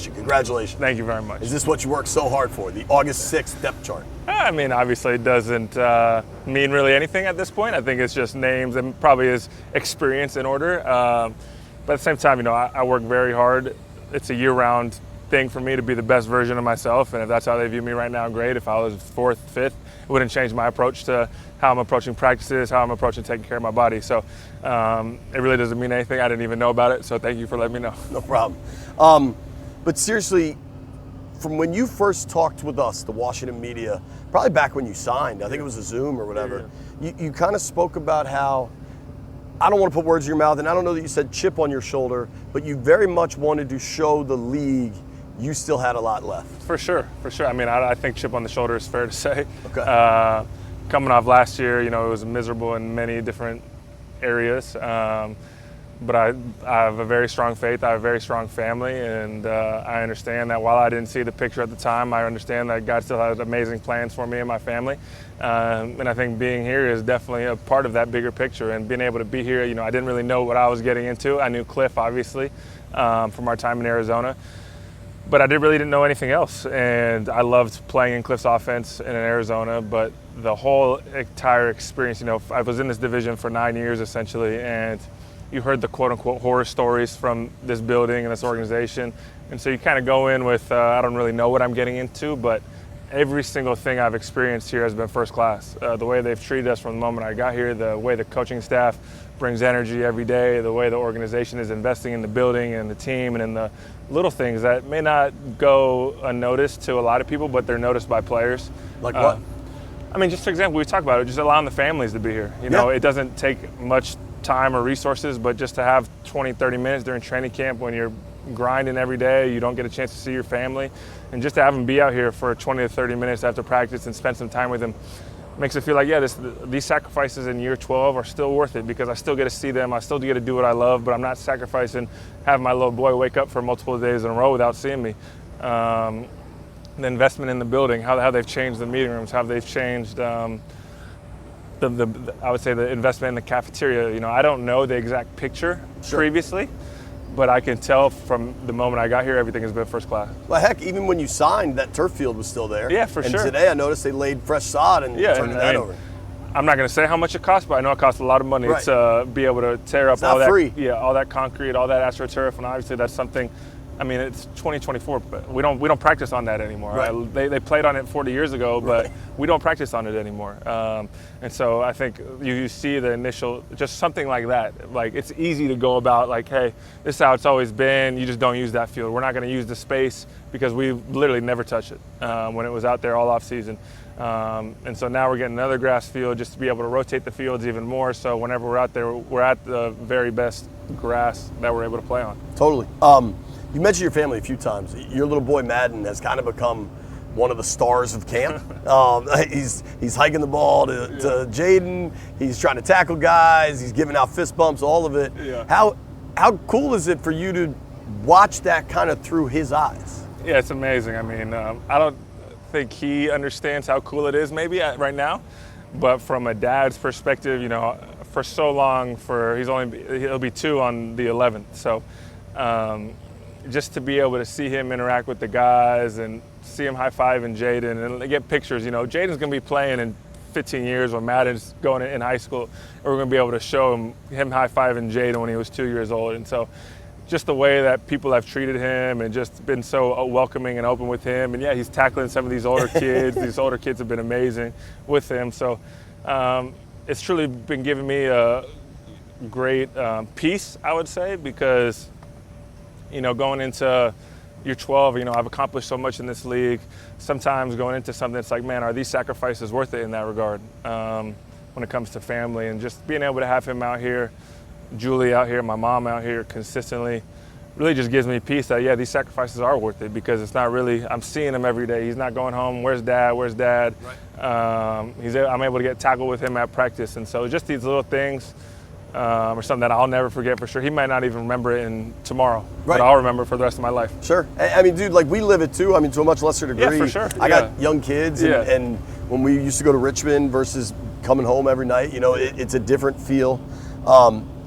Congratulations. Thank you very much. Is this what you worked so hard for, the August 6th depth chart? I mean, obviously it doesn't mean really anything at this point. I think it's just names and probably is experience in order. But at the same time, I work very hard. It's a year-round thing for me to be the best version of myself, and if that's how they view me right now, great. If I was 4th, 5th, it wouldn't change my approach to how I'm approaching practices, how I'm approaching taking care of my body. So it really doesn't mean anything. I didn't even know about it, so thank you for letting me know. No problem. But seriously, from when you first talked with us, the Washington media, probably back when you signed, I think it was a Zoom or whatever, you kind of spoke about how, I don't want to put words in your mouth, and I don't know that you said chip on your shoulder, but you very much wanted to show the league you still had a lot left. For sure. I mean, I think chip on the shoulder is fair to say. Okay. Coming off last year, it was miserable in many different areas. But I have a very strong faith. I have a very strong family, and I understand that while I didn't see the picture at the time, I understand that God still has amazing plans for me and my family. And I think being here is definitely a part of that bigger picture. And being able to be here, I didn't really know what I was getting into. I knew Cliff, obviously, from our time in Arizona. But I really didn't know anything else. And I loved playing in Cliff's offense in Arizona. But the whole entire experience, I was in this division for 9 years, essentially, and you heard the quote-unquote horror stories from this building and this organization. And so you kind of go in with, I don't really know what I'm getting into, but every single thing I've experienced here has been first class. The way they've treated us from the moment I got here, the way the coaching staff brings energy every day, the way the organization is investing in the building and the team and in the little things that may not go unnoticed to a lot of people, but they're noticed by players. Like what? I mean, just for example, we talked about it, just allowing the families to be here. It doesn't take much time or resources, but just to have 20, 30 minutes during training camp when you're grinding every day, you don't get a chance to see your family, and just to have them be out here for 20 to 30 minutes after practice and spend some time with them makes it feel like, these sacrifices in year 12 are still worth it, because I still get to see them, I still get to do what I love, but I'm not sacrificing having my little boy wake up for multiple days in a row without seeing me. The investment in the building, how they've changed the meeting rooms, how they've changed I would say the investment in the cafeteria. I don't know the exact picture previously, but I can tell from the moment I got here, everything has been first class. Well, heck, even when you signed, that turf field was still there. Yeah, for sure. And today I noticed they laid fresh sod and turned that over. I'm not going to say how much it costs, but I know it costs a lot of money to be able to tear up all that concrete, all that AstroTurf, and obviously that's something. I mean, it's 2024, but we don't practice on that anymore. Right. They played on it 40 years ago, but we don't practice on it anymore. And so I think you see the initial, just something like that. Like, it's easy to go about like, hey, this is how it's always been. You just don't use that field. We're not going to use the space because we literally never touched it when it was out there all off season. And so now we're getting another grass field just to be able to rotate the fields even more. So whenever we're out there, we're at the very best grass that we're able to play on. Totally. You mentioned your family a few times. Your little boy Madden has kind of become one of the stars of camp. He's hiking the ball to Jaden. He's trying to tackle guys. He's giving out fist bumps, all of it. Yeah. How cool is it for you to watch that kind of through his eyes? Yeah, it's amazing. I mean, I don't think he understands how cool it is maybe right now, but from a dad's perspective, for so long, he'll be 2 on the 11th. So. Just to be able to see him interact with the guys and see him high-fiving Jaden and get pictures. Jaden's going to be playing in 15 years when Madden's going in high school. And we're going to be able to show him high-fiving Jaden when he was 2 years old. And so just the way that people have treated him and just been so welcoming and open with him. And, he's tackling some of these older kids. These older kids have been amazing with him. So it's truly been giving me a great peace, I would say, because – going into year 12, I've accomplished so much in this league. Sometimes going into something, it's like, man, are these sacrifices worth it in that regard when it comes to family? And just being able to have him out here, Julie out here, my mom out here consistently, really just gives me peace that, these sacrifices are worth it, because it's not really, I'm seeing him every day. He's not going home, where's dad? Right. I'm able to get tackled with him at practice. And so just these little things, or something that I'll never forget for sure. He might not even remember it tomorrow, but I'll remember for the rest of my life. Sure. I mean, dude, like, we live it too. I mean, to a much lesser degree. Yeah, for sure. I got young kids, and when we used to go to Richmond versus coming home every night, it's a different feel.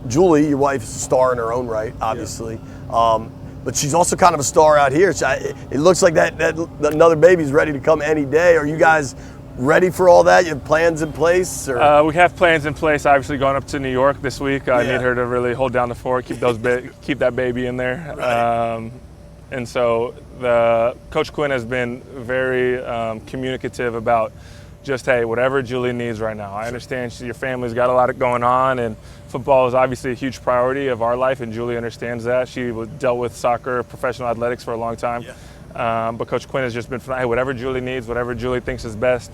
Julie, your wife's a star in her own right, obviously. But but she's also kind of a star out here. It looks like that another baby's ready to come any day. Are you guys ready for all that? You have plans in place? Or? We have plans in place. Obviously, going up to New York this week. I need her to really hold down the fort, keep that baby in there. Right. And so Coach Quinn has been very communicative about just, hey, whatever Julie needs right now. I understand your family's got a lot going on, and football is obviously a huge priority of our life, and Julie understands that. She dealt with soccer, professional athletics for a long time. Yeah. But Coach Quinn has just been, hey, whatever Julie needs, whatever Julie thinks is best,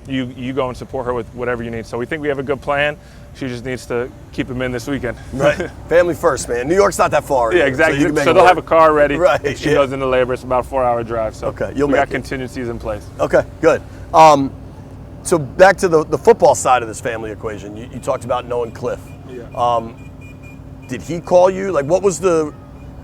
you go and support her with whatever you need. So we think we have a good plan. She just needs to keep him in this weekend. Right. Family first, man. New York's not that far. Yeah, exactly. So they'll have a car ready. Right. If she goes into labor. It's about a 4-hour drive. So okay, we got contingencies in place. Okay, good. So back to the football side of this family equation. You talked about knowing Cliff. Yeah. Did he call you? Like, what was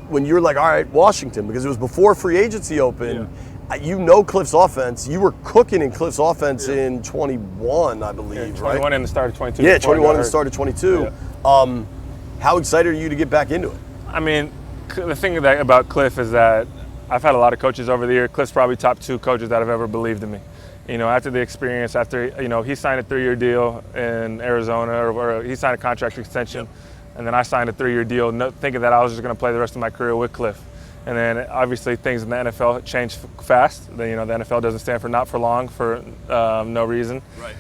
when you were like, all right, Washington, because it was before free agency opened. Yeah. You know Cliff's offense. You were cooking in Cliff's offense in 21, I believe, right? 21 and the start of 22. Yeah, 21 and the start of 22. Yeah. How excited are you to get back into it? I mean, the thing about Cliff is that I've had a lot of coaches over the year. Cliff's probably top 2 coaches that have ever believed in me. You know, after the experience, he signed a 3-year deal in Arizona, or he signed a contract extension, and then I signed a 3-year deal, thinking that I was just going to play the rest of my career with Cliff. And then obviously things in the NFL change fast. The NFL doesn't stand for not for long for no reason. Right.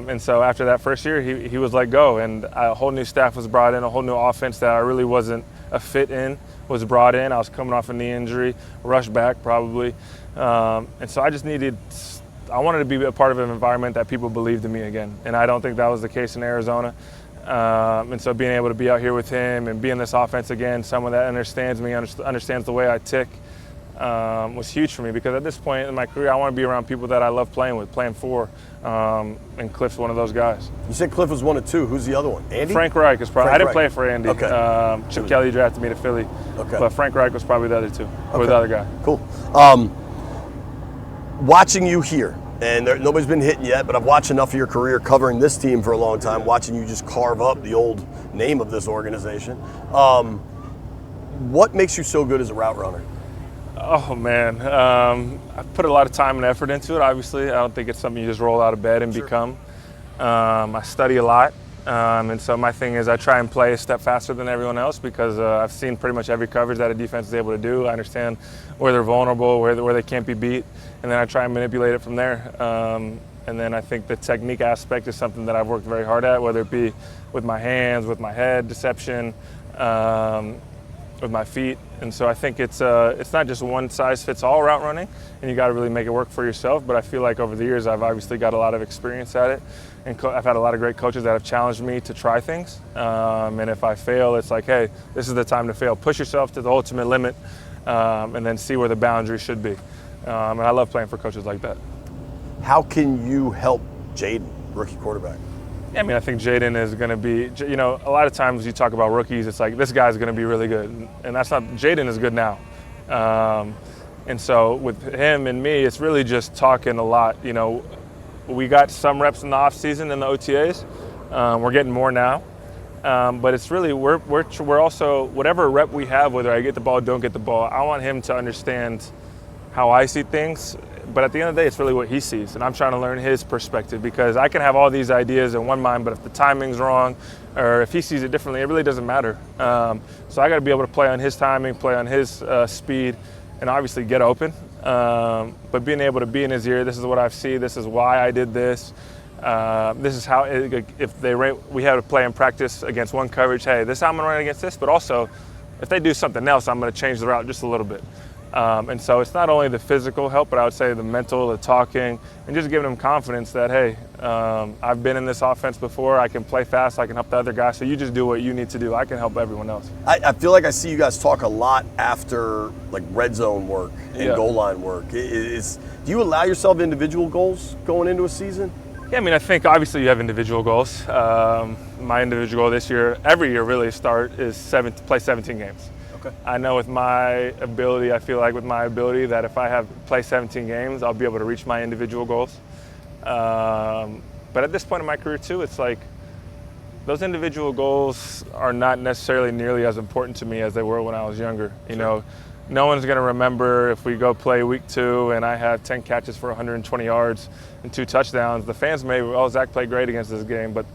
And so after that first year, he was let go, and a whole new staff was brought in, a whole new offense that I really wasn't a fit in was brought in. I was coming off a knee injury, rushed back probably, and so I wanted to be a part of an environment that people believed in me again, and I don't think that was the case in Arizona. And so being able to be out here with him and be in this offense again, someone that understands me, understands the way I tick, was huge for me, because at this point in my career, I want to be around people that I love playing with, playing for, and Cliff's one of those guys. You said Cliff was 1 of 2. Who's the other one? Andy? Frank Reich is probably. I didn't play for Andy. Okay. Chip Kelly drafted me to Philly. Okay. But Frank Reich was probably the other 2, or the other guy. Cool. Watching you here, and nobody's been hitting yet, but I've watched enough of your career covering this team for a long time, watching you just carve up the old name of this organization. What makes you so good as a route runner? Oh, man. I put a lot of time and effort into it, obviously. I don't think it's something you just roll out of bed and become. I study a lot, and so my thing is I try and play a step faster than everyone else, because I've seen pretty much every coverage that a defense is able to do. I understand where they're vulnerable, where they can't be beat, and then I try and manipulate it from there. And then I think the technique aspect is something that I've worked very hard at, whether it be with my hands, with my head, deception, with my feet. And so I think it's not just one size fits all route running, and you got to really make it work for yourself. But I feel like over the years I've obviously got a lot of experience at it, and I've had a lot of great coaches that have challenged me to try things. And if I fail, it's like, hey, this is the time to fail. Push yourself to the ultimate limit, and then see where the boundary should be. And I love playing for coaches like that. How can you help Jaden, rookie quarterback? Yeah, I mean, I think Jaden is going to be, a lot of times you talk about rookies, it's like, this guy's going to be really good. And that's not, Jaden is good now. And so with him and me, it's really just talking a lot. We got some reps in the offseason and the OTAs. We're getting more now. But it's really, we're also, whatever rep we have, whether I get the ball, don't get the ball, I want him to understand how I see things. But at the end of the day, it's really what he sees, and I'm trying to learn his perspective, because I can have all these ideas in one mind, but if the timing's wrong, or if he sees it differently, it really doesn't matter. So I got to be able to play on his timing, play on his speed, and obviously get open. But being able to be in his ear, this is what I see, this is why I did this. This is how, we had to play in practice against one coverage, hey, this is how I'm going to run against this, but also if they do something else, I'm going to change the route just a little bit. And so it's not only the physical help, but I would say the mental, the talking, and just giving them confidence that, hey, I've been in this offense before, I can play fast, I can help the other guy, so you just do what you need to do. I can help everyone else. I feel like I see you guys talk a lot after like red zone work and goal line work. Do you allow yourself individual goals going into a season? Yeah, I mean, I think obviously you have individual goals. My individual goal this year, every year really, is play 17 games. Okay. I know with my ability, I feel like with my ability that if I play 17 games, I'll be able to reach my individual goals. But at this point in my career too, it's like those individual goals are not necessarily nearly as important to me as they were when I was younger. You know, no one's going to remember if we go play week 2 and I have 10 catches for 120 yards and 2 touchdowns. The fans may, oh, Zach played great against this game, but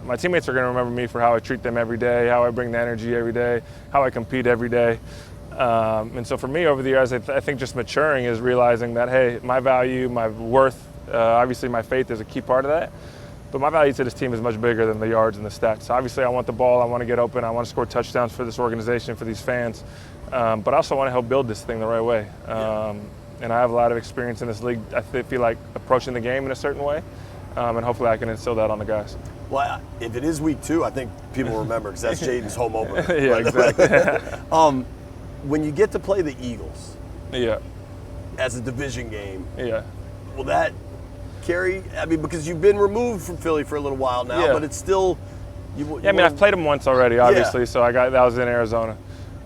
my teammates are going to remember me for how I treat them every day, how I bring the energy every day, how I compete every day. And so for me over the years, I think just maturing is realizing that, hey, my value, my worth, obviously my faith is a key part of that. But my value to this team is much bigger than the yards and the stats. Obviously, I want the ball. I want to get open. I want to score touchdowns for this organization, for these fans. But I also want to help build this thing the right way. And I have a lot of experience in this league. I feel like approaching the game in a certain way. And hopefully I can instill that on the guys. Well, if it is week 2, I think people will remember because that's Jaden's home opener. Yeah, exactly. When you get to play the Eagles, yeah, as a division game, yeah, will that carry? I mean, because you've been removed from Philly for a little while now, but it's still. Yeah, I mean, I've played them once already, obviously. So that was in Arizona,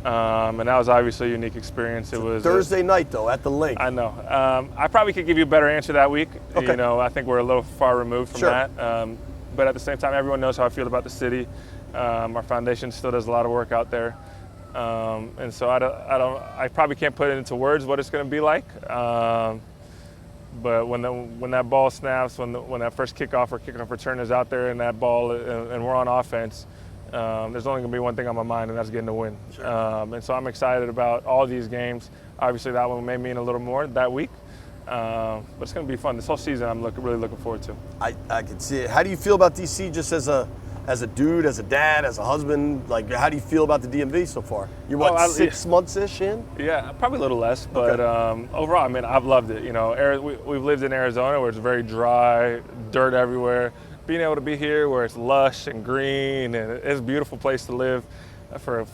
and that was obviously a unique experience. It was Thursday night though at the link. I know. I probably could give you a better answer that week. Okay. You know, I think we're a little far removed from that. But at the same time, everyone knows how I feel about the city. Our foundation still does a lot of work out there. And so I probably can't put it into words what it's going to be like. But when that ball snaps, when that first kickoff or kickoff return is out there and that ball and we're on offense, there's only going to be one thing on my mind, and that's getting the win. Sure. And so I'm excited about all these games. Obviously, that one may mean a little more that week. But it's going to be fun. This whole season I'm really looking forward to. I can see it. How do you feel about DC just as a dude, as a dad, as a husband? Like, how do you feel about the DMV so far? You're what, 6 months-ish in? Yeah, probably a little less, but overall, I mean, I've loved it. You know, we've lived in Arizona where it's very dry, dirt everywhere. Being able to be here where it's lush and green, and it's a beautiful place to live for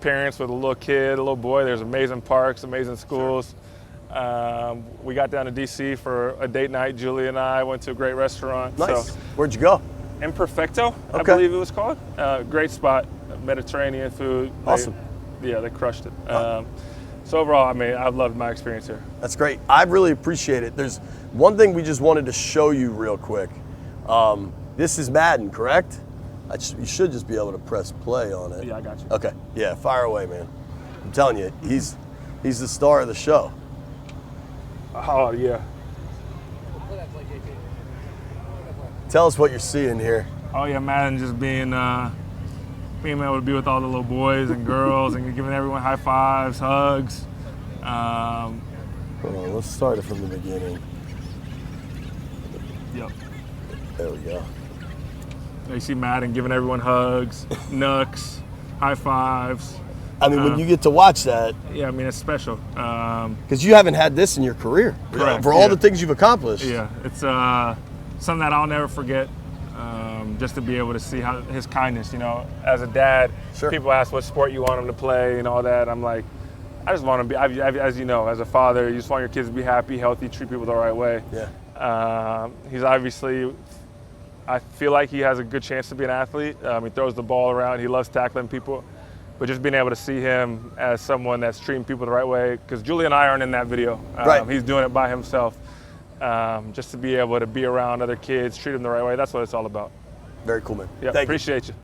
parents with a little kid, a little boy. There's amazing parks, amazing schools. We got down to DC for a date night. Julie and I went to a great restaurant. Nice. So, where'd you go? Imperfecto, I believe it was called. Great spot, Mediterranean food. Awesome. They crushed it. So overall, I mean, I've loved my experience here. That's great. I really appreciate it. There's one thing we just wanted to show you real quick. This is Madden, correct? You should just be able to press play on it. Yeah, I got you. Okay. Yeah, fire away, man. I'm telling you, he's the star of the show. Oh, yeah. Tell us what you're seeing here. Oh, yeah, Madden just being able to be with all the little boys and girls and giving everyone high fives, hugs. Hold on, let's start it from the beginning. Yep. There we go. You see Madden giving everyone hugs, nooks, high fives. I mean, when you get to watch that. Yeah, I mean, it's special. Because you haven't had this in your career. Correct, for all the things you've accomplished. Yeah, it's something that I'll never forget. Just to be able to see his kindness, you know, as a dad, people ask what sport you want him to play and all that. I'm like, I just want him to be, as you know, as a father, you just want your kids to be happy, healthy, treat people the right way. Yeah. He's obviously, I feel like he has a good chance to be an athlete. He throws the ball around. He loves tackling people. But just being able to see him as someone that's treating people the right way, because Julie and I aren't in that video. Right. He's doing it by himself. Just to be able to be around other kids, treat them the right way, that's what it's all about. Very cool, man. Yeah, appreciate you.